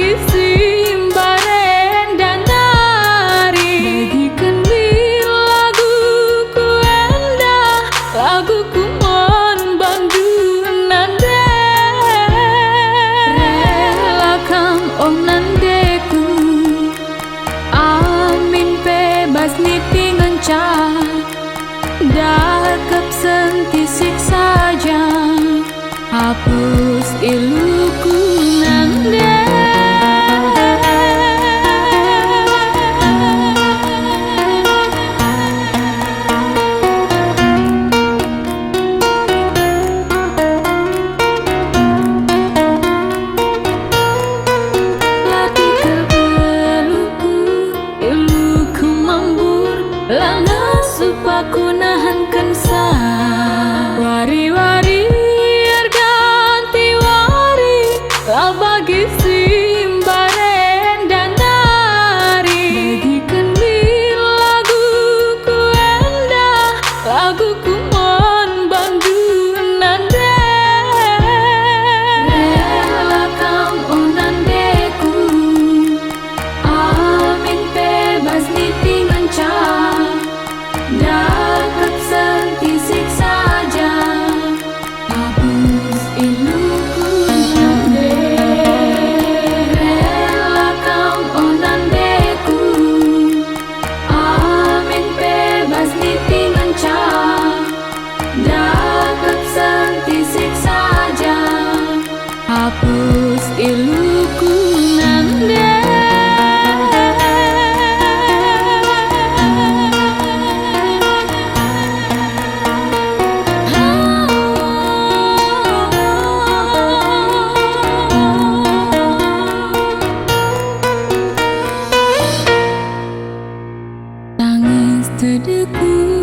bagi simbaren dan nari. Bagikan bir laguku endah, laguku mon bandu nande. Relakan om nandeku, amin bebas niti ngencah. Dakap sentisik saja, hapus iluku nande. Lati kebeluku, iluku mambur, lana supaku nahankan sa. Wari-wari ganti wari, lah bagi simbaren dan nari. Bagikan bir laguku endah, laguku mon bandu nande. Relakan om nandeku, amin bebas niti ngencah. Dakap sentisik saja, hapus iluku nande. Relakan om nandeku, amin bebas niti ngencah. Dakap sentisik saja, hapus iluku nande. Tangis terdeku